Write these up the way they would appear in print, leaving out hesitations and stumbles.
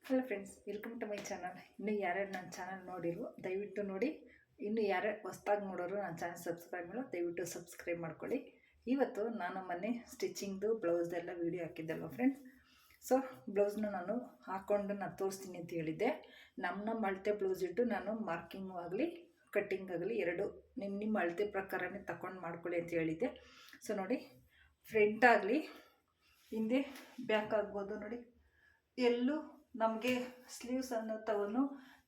Hello friends, welcome to my channel. ಇನ್ನೂ ಯಾರ್ಯಾರು ನನ್ನ ಚಾನಲ್ ನೋಡಿರು ದಯವಿಟ್ಟು ನೋಡಿ. ಇನ್ನು ಯಾರ್ಯಾರು ಹೊಸ್ದಾಗಿ ನೋಡೋರು ನನ್ನ ಚಾನಲ್ ಸಬ್ಸ್ಕ್ರೈಬ್ ಮಾಡೋ ದಯವಿಟ್ಟು ಸಬ್ಸ್ಕ್ರೈಬ್ ಮಾಡ್ಕೊಳ್ಳಿ. ಇವತ್ತು ನಾನು ಮೊನ್ನೆ ಸ್ಟಿಚಿಂಗ್ದು ಬ್ಲೌಸ್ದೆಲ್ಲ ವೀಡಿಯೋ ಹಾಕಿದ್ದಲ್ವ ಫ್ರೆಂಡ್ಸ್. ಸೊ ಬ್ಲೌಸ್ನ ನಾನು ಹಾಕ್ಕೊಂಡು ನಾನು ತೋರಿಸ್ತೀನಿ ಅಂತ ಹೇಳಿದ್ದೆ. ನಮ್ಮ ಅಳತೆ ಬ್ಲೌಸ್ ಇಟ್ಟು ನಾನು ಮಾರ್ಕಿಂಗು ಆಗಲಿ ಕಟ್ಟಿಂಗ್ ಆಗಲಿ ಎರಡು ನಿಮ್ಮ ಅಳತೆ ಪ್ರಕಾರನೇ ತಗೊಂಡು ಮಾಡ್ಕೊಳ್ಳಿ ಅಂತ ಹೇಳಿದ್ದೆ. ಸೊ ನೋಡಿ, ಫ್ರಂಟ್ ಆಗಲಿ ಹಿಂದೆ ಬ್ಯಾಕ್ ಆಗ್ಬೋದು. ನೋಡಿ, ಎಲ್ಲೂ ನಮಗೆ ಸ್ಲೀವ್ಸ್ ಅನ್ನೋತವನು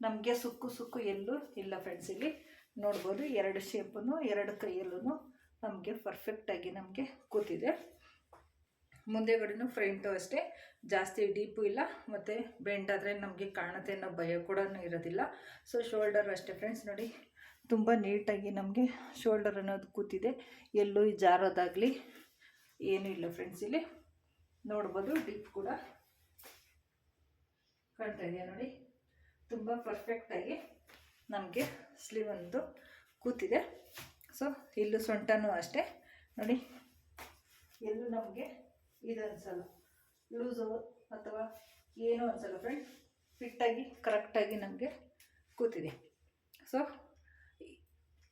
ನಮಗೆ ಸುಕ್ಕು ಎಲ್ಲೂ ಇಲ್ಲ ಫ್ರೆಂಡ್ಸ್. ಇಲ್ಲಿ ನೋಡ್ಬೋದು, ಎರಡು ಶೇಪನ್ನು ಎರಡು ಕೈಯಲ್ಲೂ ನಮಗೆ ಪರ್ಫೆಕ್ಟಾಗಿ ನಮಗೆ ಕೂತಿದೆ. ಮುಂದೆಗಡೆನೂ ಫ್ರಂಟು ಅಷ್ಟೇ, ಜಾಸ್ತಿ ಡೀಪು ಇಲ್ಲ ಮತ್ತು ಬೆಂಡ್ ಆದರೆ ನಮಗೆ ಕಾಣುತ್ತೆ ಅನ್ನೋ ಭಯ ಕೂಡ ಇರೋದಿಲ್ಲ. ಸೊ ಶೋಲ್ಡರ್ ಅಷ್ಟೇ ಫ್ರೆಂಡ್ಸ್. ನೋಡಿ, ತುಂಬ ನೀಟಾಗಿ ನಮಗೆ ಶೋಲ್ಡರ್ ಅನ್ನೋದು ಕೂತಿದೆ. ಎಲ್ಲೂ ಜಾರೋದಾಗಲಿ ಏನೂ ಇಲ್ಲ ಫ್ರೆಂಡ್ಸ್. ಇಲ್ಲಿ ನೋಡ್ಬೋದು, ಡೀಪ್ ಕೂಡ ಕಾಣ್ತಾ ಇದೆಯಾ ನೋಡಿ, ತುಂಬ ಪರ್ಫೆಕ್ಟಾಗಿ ನಮಗೆ ಸ್ಲೀವ್ ಒಂದು ಕೂತಿದೆ. ಸೊ ಇಲ್ಲೂ ಸೊಂಟನೂ ಅಷ್ಟೇ ನೋಡಿ, ಎಲ್ಲೂ ನಮಗೆ ಇದು ಅನಿಸಲ್ಲ, ಲೂಸು ಅಥವಾ ಏನೂ ಅನಿಸಲ್ಲ ಫ್ರೆಂಡ್. ಫಿಟ್ಟಾಗಿ ಕರೆಕ್ಟಾಗಿ ನಮಗೆ ಕೂತಿದೆ. ಸೊ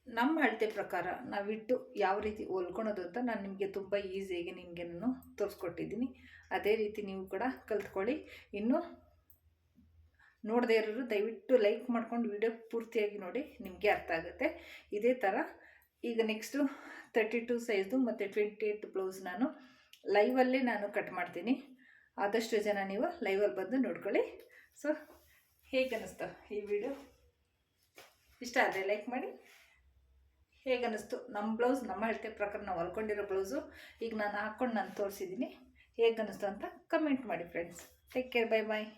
ನಮ್ಮ ಅಳತೆ ಪ್ರಕಾರ ನಾವಿಟ್ಟು ಯಾವ ರೀತಿ ಹೊಲ್ಕೊಳೋದು ಅಂತ ನಾನು ನಿಮಗೆ ತುಂಬ ಈಸಿಯಾಗಿ ನಾನು ತೋರಿಸ್ಕೊಟ್ಟಿದ್ದೀನಿ. ಅದೇ ರೀತಿ ನೀವು ಕೂಡ ಕಲ್ತ್ಕೊಳ್ಳಿ. ಇನ್ನು ನೋಡದೇ ಇರೋರು ದಯವಿಟ್ಟು ಲೈಕ್ ಮಾಡ್ಕೊಂಡು ವಿಡಿಯೋ ಪೂರ್ತಿಯಾಗಿ ನೋಡಿ, ನಿಮಗೆ ಅರ್ಥ ಆಗುತ್ತೆ. ಇದೇ ಥರ ಈಗ ನೆಕ್ಸ್ಟು 32 ಸೈಜು ಮತ್ತು 28 ಬ್ಲೌಸ್ ನಾನು ಲೈವಲ್ಲೇ ನಾನು ಕಟ್ ಮಾಡ್ತೀನಿ. ಆದಷ್ಟು ಜನ ನೀವು ಲೈವಲ್ಲಿ ಬಂದು ನೋಡ್ಕೊಳ್ಳಿ. ಸೊ ಹೇಗೆ ಅನ್ನಿಸ್ತು ಈ ವಿಡಿಯೋ? ಇಷ್ಟ ಆದರೆ ಲೈಕ್ ಮಾಡಿ. ಹೇಗೆ ಅನ್ನಿಸ್ತು ನಮ್ಮ ಬ್ಲೌಸ್, ನಮ್ಮ ಅಳತೆ ಪ್ರಕಾರ ನಾವು ಹೊಲ್ಕೊಂಡಿರೋ ಬ್ಲೌಸು ಈಗ ನಾನು ಹಾಕ್ಕೊಂಡು ನಾನು ತೋರಿಸಿದ್ದೀನಿ. ಹೇಗೆ ಅನ್ನಿಸ್ತು ಅಂತ ಕಮೆಂಟ್ ಮಾಡಿ ಫ್ರೆಂಡ್ಸ್. ಟೇಕ್ ಕೇರ್, ಬೈ ಬಾಯ್.